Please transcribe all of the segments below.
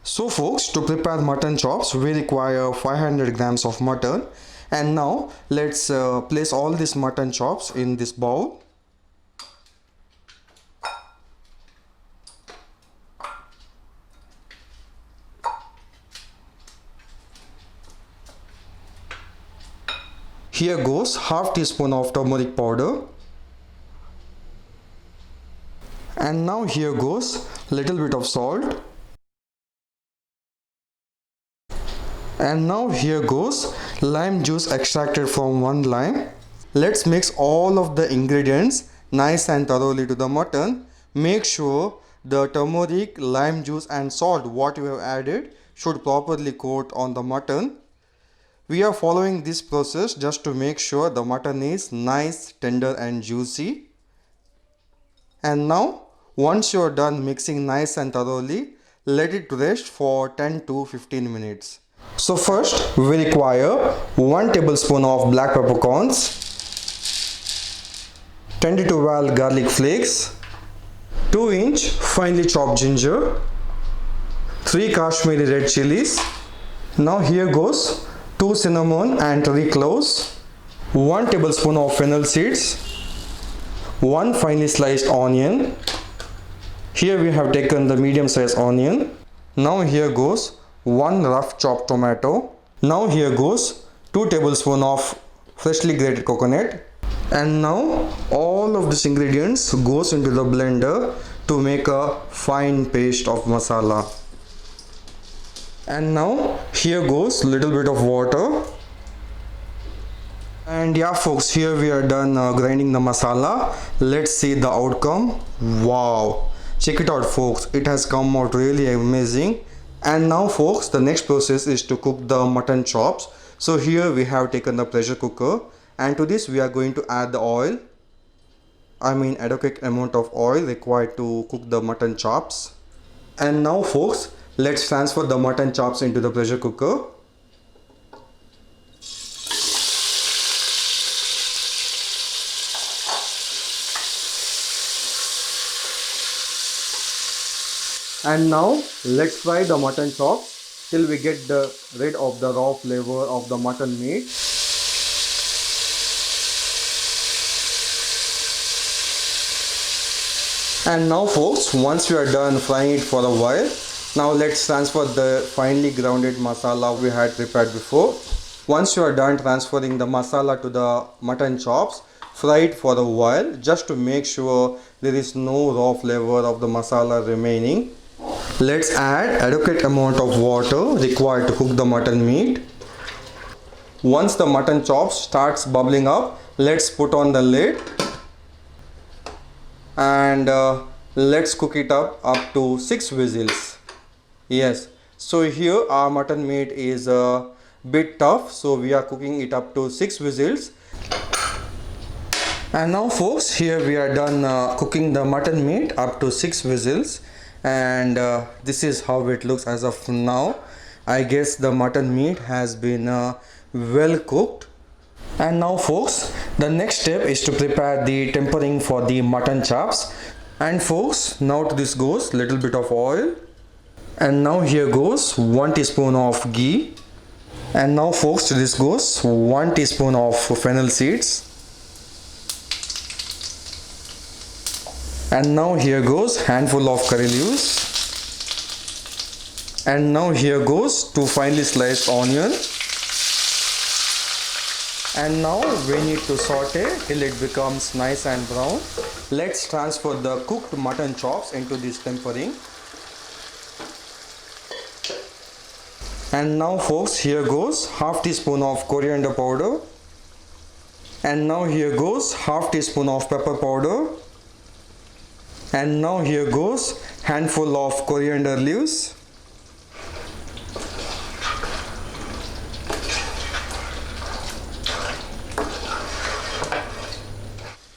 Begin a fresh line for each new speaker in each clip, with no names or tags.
So folks, to prepare mutton chops we require 500 grams of mutton, and now let's place all these mutton chops in this bowl. Here goes half teaspoon of turmeric powder, and now here goes little bit of salt, and now here goes lime juice extracted from one lime. Let's mix all of the ingredients nice and thoroughly to the mutton. Make sure the turmeric, lime juice and salt what you have added should properly coat on the mutton. We are following this process just to make sure the mutton is nice, tender and juicy. And now once you are done mixing nice and thoroughly, let it rest for 10 to 15 minutes. So first we require 1 tablespoon of black peppercorns, 10 to 12 garlic flakes, 2-inch finely chopped ginger, 3 Kashmiri red chilies. Now here goes 2 cinnamon and 3 cloves, 1 tablespoon of fennel seeds, 1 finely sliced onion. Here we have taken the medium sized onion. Now here goes 1 rough chopped tomato. Now here goes 2 tablespoons of freshly grated coconut. And now all of these ingredients goes into the blender to make a fine paste of masala. And now here goes little bit of water. And yeah folks, here we are done grinding the masala. Let's see the outcome. Wow, check it out folks, it has come out really amazing. And now folks, the next process is to cook the mutton chops. So here we have taken the pressure cooker, and to this we are going to add the oil. Adequate amount of oil required to cook the mutton chops. And now folks, let's transfer the mutton chops into the pressure cooker. And now let's fry the mutton chops till we get rid of the raw flavor of the mutton meat. And now folks, once we are done frying it for a while, now let's transfer the finely grounded masala we had prepared before. Once you are done transferring the masala to the mutton chops, fry it for a while just to make sure there is no raw flavor of the masala remaining. Let's add adequate amount of water required to cook the mutton meat. Once the mutton chops starts bubbling up, let's put on the lid and let's cook it up to 6 whistles. Yes, so here our mutton meat is a bit tough, so we are cooking it up to 6 whistles. And now folks, here we are done cooking the mutton meat up to 6 whistles, and this is how it looks as of now. I guess the mutton meat has been well cooked. And now folks, the next step is to prepare the tempering for the mutton chops. And folks, now to this goes little bit of oil, and now here goes 1 teaspoon of ghee, and now folks, to this goes 1 teaspoon of fennel seeds, and now here goes handful of curry leaves, and now here goes 2 finely sliced onion. And now we need to saute till it becomes nice and brown. Let's transfer the cooked mutton chops into this tempering. And now folks, here goes half teaspoon of coriander powder, and now here goes half teaspoon of pepper powder, and now here goes handful of coriander leaves.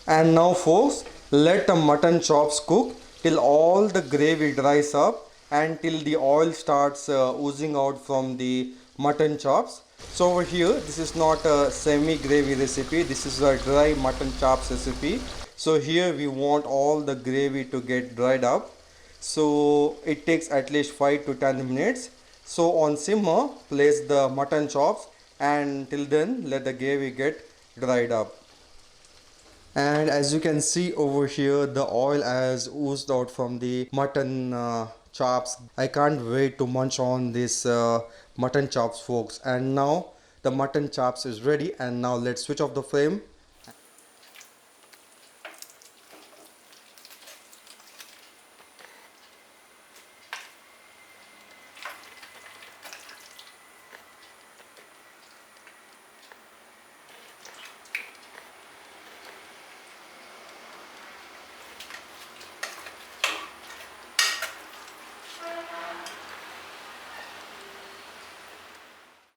And now folks, let the mutton chops cook till all the gravy dries up and till the oil starts oozing out from the mutton chops. So over here, this is not a semi gravy recipe, this is a dry mutton chops recipe. So here we want all the gravy to get dried up. So it takes at least 5 to 10 minutes. So on simmer, place the mutton chops, and till then let the gravy get dried up. And as you can see over here, the oil has oozed out from the mutton chops. I can't wait to munch on this mutton chops, folks. And now the mutton chops is ready, and now let's switch off the flame